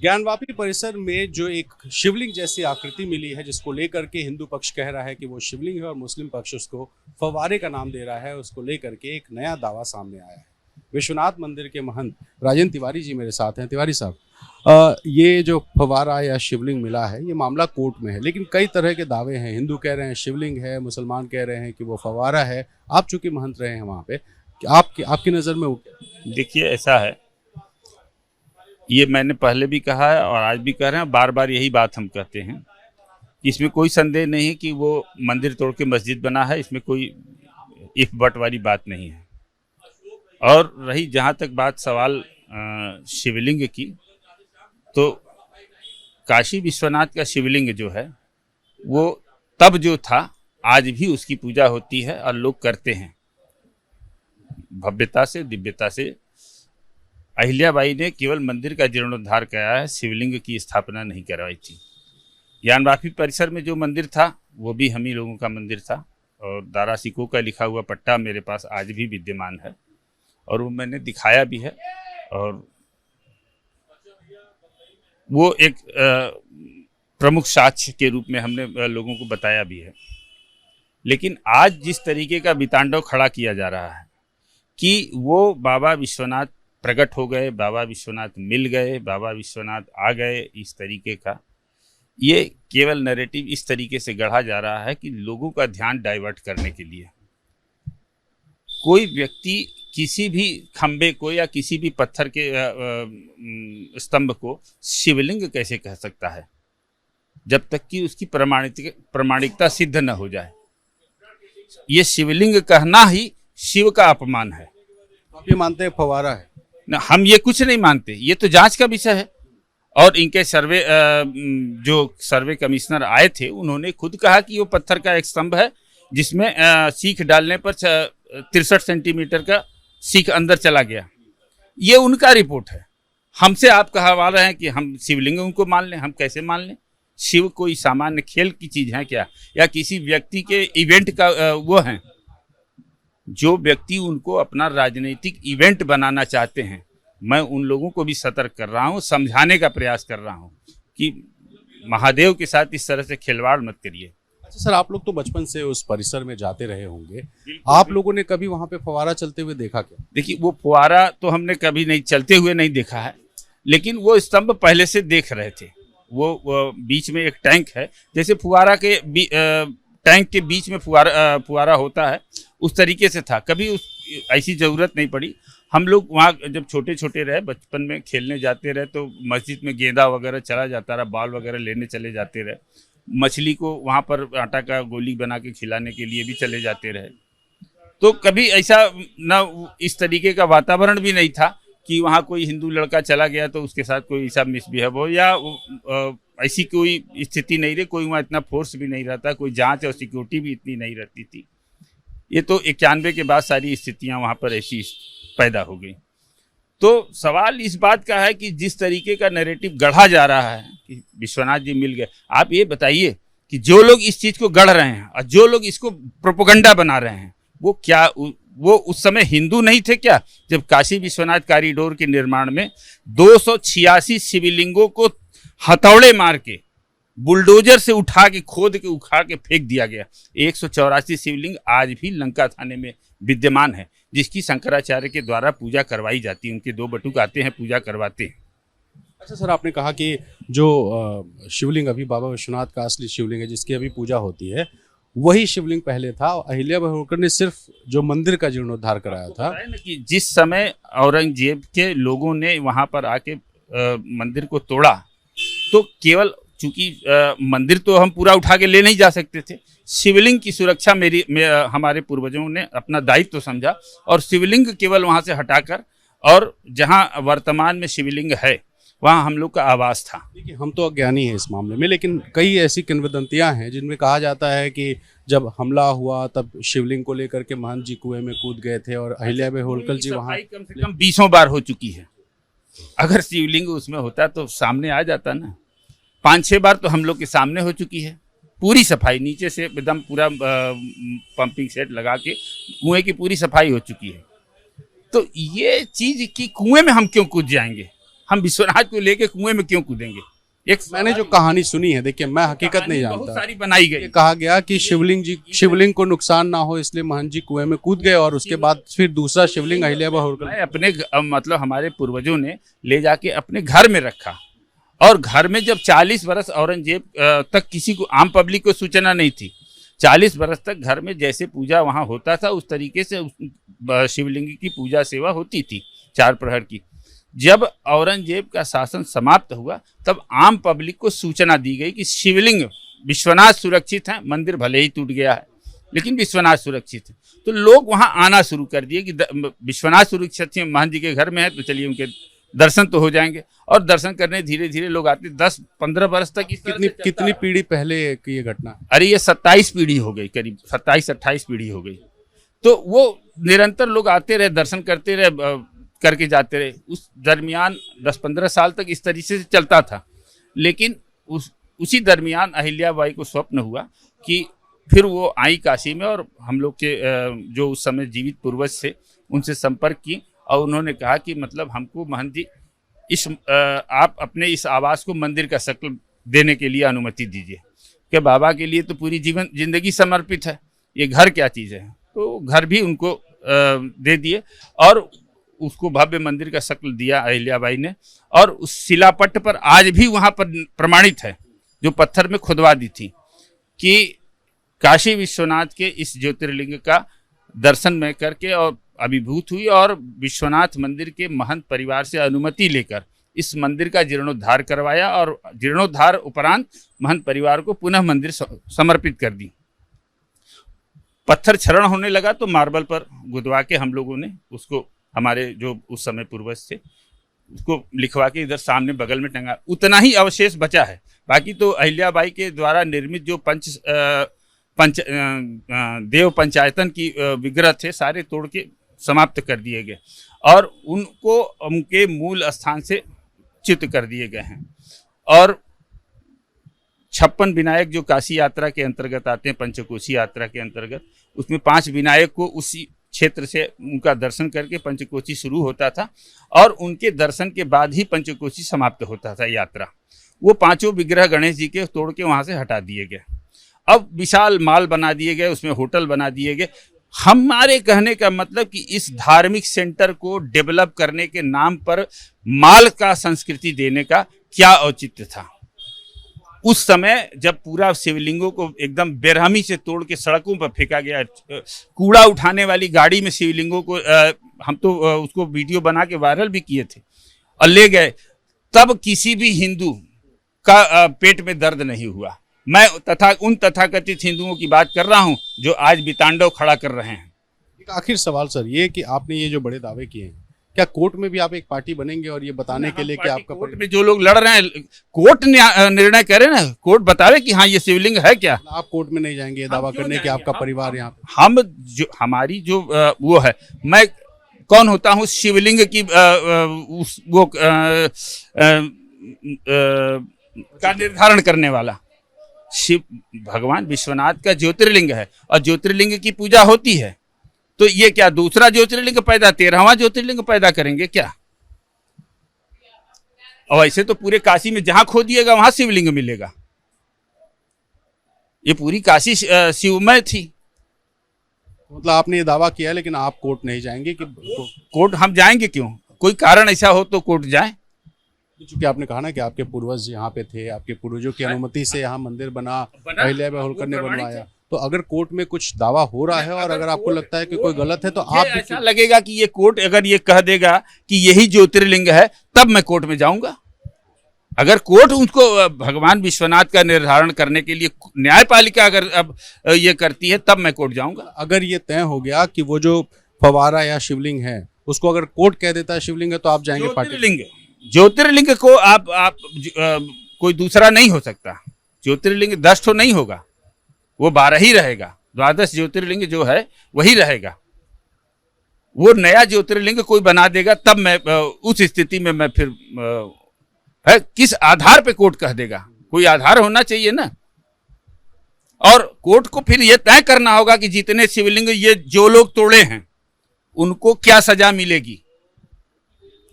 ज्ञानवापी परिसर में जो एक शिवलिंग जैसी आकृति मिली है, जिसको लेकर के हिंदू पक्ष कह रहा है कि वो शिवलिंग है और मुस्लिम पक्ष उसको फव्वारे का नाम दे रहा है, उसको लेकर के एक नया दावा सामने आया है। विश्वनाथ मंदिर के महंत राजेंद्र तिवारी जी मेरे साथ हैं। तिवारी साहब, ये जो फव्वारा या शिवलिंग मिला है, ये मामला कोर्ट में है, लेकिन कई तरह के दावे हैं। हिंदू कह रहे हैं शिवलिंग है, मुसलमान कह रहे हैं कि वो फव्वारा है। आप चूंकि महंत रहे हैं वहाँ पे, आपकी नज़र में वो क्या? देखिए, ऐसा है, ये मैंने पहले भी कहा है और आज भी कह रहे हैं, बार बार यही बात हम कहते हैं। इसमें कोई संदेह नहीं कि वो मंदिर तोड़ के मस्जिद बना है, इसमें कोई इफ बट वाली बात नहीं है। और रही जहाँ तक बात सवाल शिवलिंग की, तो काशी विश्वनाथ का शिवलिंग जो है वो तब जो था, आज भी उसकी पूजा होती है और लोग करते हैं भव्यता से, दिव्यता से। अहिल्याबाई ने केवल मंदिर का जीर्णोद्धार कराया है, शिवलिंग की स्थापना नहीं करवाई थी। ज्ञानवापी परिसर में जो मंदिर था वो भी हम ही लोगों का मंदिर था, और दारा सिकों का लिखा हुआ पट्टा मेरे पास आज भी विद्यमान है और वो मैंने दिखाया भी है। और वो एक प्रमुख साक्ष्य के रूप में हमने लोगों को बताया भी है। लेकिन आज जिस तरीके का वितांडव खड़ा किया जा रहा है कि वो बाबा विश्वनाथ प्रकट हो गए, बाबा विश्वनाथ मिल गए, बाबा विश्वनाथ आ गए, इस तरीके का ये केवल नैरेटिव इस तरीके से गढ़ा जा रहा है कि लोगों का ध्यान डाइवर्ट करने के लिए। कोई व्यक्ति किसी भी खंबे को या किसी भी पत्थर के स्तंभ को शिवलिंग कैसे कह सकता है, जब तक कि उसकी प्रमाणिकता सिद्ध न हो जाए। ये शिवलिंग कहना ही शिव का अपमान है। आप ये मानते हैं फव्वारा है? ना, हम ये कुछ नहीं मानते, ये तो जांच का विषय है। और इनके जो सर्वे कमिश्नर आए थे, उन्होंने खुद कहा कि वो पत्थर का एक स्तंभ है जिसमें सीख डालने पर 63 सेंटीमीटर का सीख अंदर चला गया। ये उनका रिपोर्ट है। हमसे आप कहवा रहे हैं कि हम शिवलिंग को मान लें। हम कैसे मान लें? शिव कोई सामान्य खेल की चीज है क्या, या किसी व्यक्ति के इवेंट का वो है? जो व्यक्ति उनको अपना राजनीतिक इवेंट बनाना चाहते हैं, मैं उन लोगों को भी सतर्क कर रहा हूं, समझाने का प्रयास कर रहा हूं कि महादेव के साथ इस तरह से खिलवाड़ मत करिए। अच्छा सर, आप लोग तो बचपन से उस परिसर में जाते रहे होंगे, आप लोगों ने कभी वहां पे फव्वारा चलते हुए देखा क्या? देखिए, वो फुवारा तो हमने कभी नहीं चलते हुए नहीं देखा है, लेकिन वो स्तंभ पहले से देख रहे थे। वो बीच में एक टैंक है, जैसे फुवारा के टैंक के बीच में फुवारा होता है, उस तरीके से था। कभी ऐसी ज़रूरत नहीं पड़ी। हम लोग वहाँ जब छोटे छोटे रहे, बचपन में खेलने जाते रहे, तो मस्जिद में गेंदा वगैरह चला जाता रहा, बाल वगैरह लेने चले जाते रहे। मछली को वहाँ पर आटा का गोली बना के खिलाने के लिए भी चले जाते रहे। तो कभी ऐसा ना इस तरीके का वातावरण भी नहीं था कि वहाँ कोई हिंदू लड़का चला गया तो उसके साथ कोई ऐसा मिसबिहेव हो, या ऐसी कोई स्थिति नहीं रही। कोई वहाँ इतना फोर्स भी नहीं रहता, कोई जांच और सिक्योरिटी भी इतनी नहीं रहती थी। ये तो 91 के बाद सारी स्थितियाँ वहाँ पर ऐसी पैदा हो गई। तो सवाल इस बात का है कि जिस तरीके का नैरेटिव गढ़ा जा रहा है कि विश्वनाथ जी मिल गए, आप ये बताइए कि जो लोग इस चीज़ को गढ़ रहे हैं और जो लोग इसको प्रोपोगंडा बना रहे हैं, वो उस समय हिंदू नहीं थे क्या? जब काशी विश्वनाथ कॉरिडोर के निर्माण में 286 शिवलिंगों को हथौड़े मार के बुलडोजर से उठा के खोद के उखाड़ के फेंक दिया गया। 184 शिवलिंग आज भी लंका थाने में विद्यमान है, जिसकी शंकराचार्य के द्वारा पूजा करवाई जाती है। उनके 2 बटुक आते हैं, पूजा करवाते हैं। अच्छा सर, आपने कहा कि जो शिवलिंग अभी बाबा विश्वनाथ का असली शिवलिंग है, जिसकी अभी पूजा होती है, वही शिवलिंग पहले था। अहिल्याबाई होलकर ने सिर्फ जो मंदिर का जीर्णोद्धार कराया था। कि जिस समय औरंगजेब के लोगों ने वहां पर आके मंदिर को तोड़ा, तो केवल चूंकि मंदिर तो हम पूरा उठा के ले नहीं जा सकते थे, शिवलिंग की सुरक्षा हमारे पूर्वजों ने अपना दायित्व तो समझा और शिवलिंग केवल वहां से हटाकर, और जहां वर्तमान में शिवलिंग है वहाँ हम लोग का आवास था। देखिए, हम तो अज्ञानी हैं इस मामले में, लेकिन कई ऐसी किंवदंतियां हैं जिनमें कहा जाता है कि जब हमला हुआ तब शिवलिंग को लेकर के महंत जी कुएं में कूद गए थे और अहिल्याबाई होलकर जी वहाँ कम से कम 20 बार हो चुकी है। अगर शिवलिंग उसमें होता तो सामने आ जाता ना। 5-6 बार तो हम लोग के सामने हो चुकी है। पूरी सफाई नीचे से एकदम पूरा पंपिंग सेट लगा के कुएं की पूरी सफाई हो चुकी है। तो ये चीज कि कुएं में हम क्यों कूद जाएंगे? हम विश्वनाथ को लेके कुएं में क्यों कूदेंगे? एक मैंने जो कहानी सुनी है, देखिए मैं हकीकत नहीं बहुत जानता, सारी बनाई ये गई। कहा गया कि शिवलिंग को नुकसान ना हो इसलिए महंत जी कुएं में कूद गए और उसके बाद फिर दूसरा शिवलिंग अहिल्याबाई होलकर मैं अपने मतलब हमारे पूर्वजों ने ले जाके अपने घर में रखा, और घर में जब 40 बरस औरंगजेब तक किसी को, आम पब्लिक को सूचना नहीं थी, 40 बरस तक घर में जैसे पूजा वहाँ होता था उस तरीके से शिवलिंग की पूजा सेवा होती थी 4 प्रहर की। जब औरंगजेब का शासन समाप्त हुआ तब आम पब्लिक को सूचना दी गई कि शिवलिंग विश्वनाथ सुरक्षित है, मंदिर भले ही टूट गया है लेकिन विश्वनाथ सुरक्षित है। तो लोग वहां आना शुरू कर दिए कि विश्वनाथ सुरक्षित है, महंत जी के घर में है, तो चलिए उनके दर्शन तो हो जाएंगे। और दर्शन करने धीरे धीरे लोग आते, 10-15 वर्ष तक इस कितनी पीढ़ी पहले की ये घटना? अरे ये 27 पीढ़ी हो गई, करीब 27-28 पीढ़ी हो गई। तो वो निरंतर लोग आते रहे, दर्शन करते रहे, करके जाते रहे। उस दरमियान 10-15 साल तक इस तरीके से चलता था। लेकिन उसी दरमियान अहिल्याबाई को स्वप्न हुआ कि फिर वो आई काशी में, और हम लोग के जो उस समय जीवित पूर्वज थे उनसे संपर्क की, और उन्होंने कहा कि मतलब हमको महंत जी आप अपने इस आवास को मंदिर का शक्ल देने के लिए अनुमति दीजिए, कि बाबा के लिए तो पूरी जिंदगी समर्पित है, ये घर क्या चीज़ है। तो घर भी उनको दे दिए और उसको भव्य मंदिर का शक्ल दिया अहिल्याबाई ने। और उस शिलापट्ट पर आज भी वहाँ पर प्रमाणित है, जो पत्थर में खुदवा दी थी, कि काशी विश्वनाथ के इस ज्योतिर्लिंग का दर्शन में करके और अभिभूत हुई, और विश्वनाथ मंदिर के महंत परिवार से अनुमति लेकर इस मंदिर का जीर्णोद्धार करवाया, और जीर्णोद्धार उपरांत महंत परिवार को पुनः मंदिर समर्पित कर दी। पत्थर क्षरण होने लगा तो मार्बल पर गुदवा के हम लोगों ने उसको, हमारे जो उस समय पूर्वज थे, उसको लिखवा के इधर सामने बगल में टंगा। उतना ही अवशेष बचा है, बाकी तो अहिल्याबाई के द्वारा निर्मित जो देव पंचायतन की विग्रह थे सारे तोड़ के समाप्त कर दिए गए, और उनको उनके मूल स्थान से च्युत कर दिए गए हैं। और 56 विनायक जो काशी यात्रा के अंतर्गत आते हैं, पंचकोशी यात्रा के अंतर्गत, उसमें 5 विनायक को उसी क्षेत्र से उनका दर्शन करके पंचकोशी शुरू होता था, और उनके दर्शन के बाद ही पंचकोशी समाप्त होता था यात्रा। वो 5 विग्रह गणेश जी के तोड़ के वहाँ से हटा दिए गए। अब विशाल माल बना दिए गए, उसमें होटल बना दिए गए। हमारे कहने का मतलब कि इस धार्मिक सेंटर को डेवलप करने के नाम पर माल का संस्कृति देने का क्या औचित्य था? उस समय जब पूरा शिवलिंगों को एकदम बेरहमी से तोड़ के सड़कों पर फेंका गया, कूड़ा उठाने वाली गाड़ी में शिवलिंगों को हम तो उसको वीडियो बना के वायरल भी किए थे और ले गए, तब किसी भी हिंदू का पेट में दर्द नहीं हुआ। मैं उन तथाकथित हिंदुओं की बात कर रहा हूं जो आज वितांडव खड़ा कर रहे हैं। एक आखिर सवाल सर, ये कि आपने ये जो बड़े दावे किए हैं, क्या कोर्ट में भी आप एक पार्टी बनेंगे और ये बताने के लिए कि आपका कोर्ट में जो लोग लड़ रहे हैं, कोर्ट निर्णय करे ना, कोर्ट बतावे कि हाँ ये शिवलिंग है क्या। आप कोर्ट में नहीं जाएंगे ये दावा करने कि आपका परिवार यहाँ पे? हम जो हमारी जो वो है, मैं कौन होता हूँ शिवलिंग की वो का निर्धारण करने वाला? शिव भगवान विश्वनाथ का ज्योतिर्लिंग है और ज्योतिर्लिंग की पूजा होती है, तो ये क्या दूसरा ज्योतिर्लिंग पैदा, 13वां ज्योतिर्लिंग पैदा करेंगे क्या? और ऐसे तो पूरे काशी में जहां खोदिएगा वहां शिवलिंग मिलेगा। ये पूरी काशी शिवमय थी। मतलब आपने ये दावा किया लेकिन आप कोर्ट नहीं जाएंगे? कि कोर्ट हम जाएंगे क्यों? कोई कारण ऐसा हो तो कोर्ट जाए। क्योंकि आपने कहा ना कि आपके पूर्वज यहाँ पे थे, आपके पूर्वजों की अनुमति से यहाँ मंदिर बना, अहिल्याबाई होलकर ने बनवाया, तो अगर कोर्ट में कुछ दावा हो रहा है और अगर आपको लगता है कि कोई गलत है तो आप ऐसा लगेगा कि ये कोर्ट अगर ये कह देगा कि यही ज्योतिर्लिंग है तब मैं कोर्ट में जाऊंगा। अगर कोर्ट उसको भगवान विश्वनाथ का निर्धारण करने के लिए न्यायपालिका अगर अब ये करती है तब मैं कोर्ट जाऊंगा। अगर ये तय हो गया कि वो जो फवारा या शिवलिंग है उसको अगर कोर्ट कह देता है शिवलिंग है तो आप जाएंगे पार्टी? ज्योतिर्लिंग को आप कोई दूसरा नहीं हो सकता। ज्योतिर्लिंग 10 तो नहीं होगा, वो 12 ही रहेगा। 12 ज्योतिर्लिंग जो है वही रहेगा। वो नया ज्योतिर्लिंग कोई बना देगा तब मैं उस स्थिति में मैं फिर है किस आधार पे कोर्ट कह देगा? कोई आधार होना चाहिए ना। और कोर्ट को फिर यह तय करना होगा कि जितने शिवलिंग ये जो लोग तोड़े हैं उनको क्या सजा मिलेगी।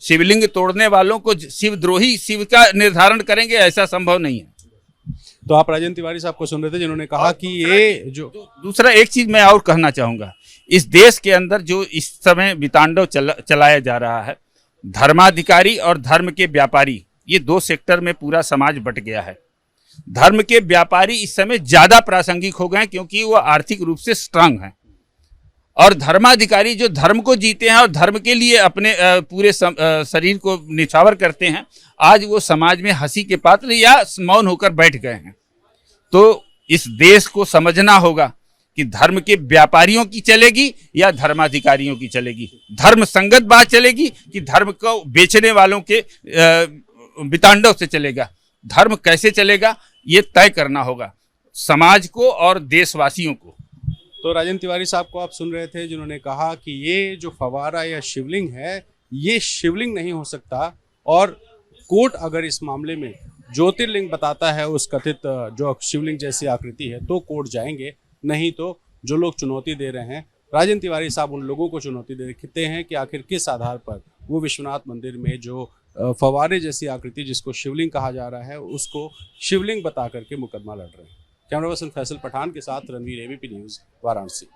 शिवलिंग तोड़ने वालों को शिवद्रोही शिव का निर्धारण करेंगे, ऐसा संभव नहीं है। तो आप राजेंद्र तिवारी साहब को सुन रहे थे जिन्होंने कहा कि ये जो दूसरा एक चीज मैं और कहना चाहूंगा, इस देश के अंदर जो इस समय वितांडव चलाया जा रहा है, धर्माधिकारी और धर्म के व्यापारी, ये दो सेक्टर में पूरा समाज बट गया है। धर्म के व्यापारी इस समय ज्यादा प्रासंगिक हो गए क्योंकि वो आर्थिक रूप से स्ट्रांग हैं, और धर्माधिकारी जो धर्म को जीते हैं और धर्म के लिए अपने पूरे शरीर को निछावर करते हैं, आज वो समाज में हंसी के पात्र या मौन होकर बैठ गए हैं। तो इस देश को समझना होगा कि धर्म के व्यापारियों की चलेगी या धर्माधिकारियों की चलेगी, धर्म संगत बात चलेगी कि धर्म को बेचने वालों के वितांडव से चलेगा। धर्म कैसे चलेगा ये तय करना होगा समाज को और देशवासियों को। तो राजेंद्र तिवारी साहब को आप सुन रहे थे जिन्होंने कहा कि ये जो फवारा या शिवलिंग है ये शिवलिंग नहीं हो सकता, और कोर्ट अगर इस मामले में ज्योतिर्लिंग बताता है उस कथित जो शिवलिंग जैसी आकृति है तो कोर्ट जाएंगे, नहीं तो जो लोग चुनौती दे रहे हैं, राजेंद्र तिवारी साहब उन लोगों को चुनौती देते हैं कि आखिर किस आधार पर वो विश्वनाथ मंदिर में जो फवारे जैसी आकृति जिसको शिवलिंग कहा जा रहा है उसको शिवलिंग बता करके मुकदमा लड़ रहे हैं। कैमरा पर्सन फैसल पठान के साथ रणवीर, एबीपी न्यूज़, वाराणसी।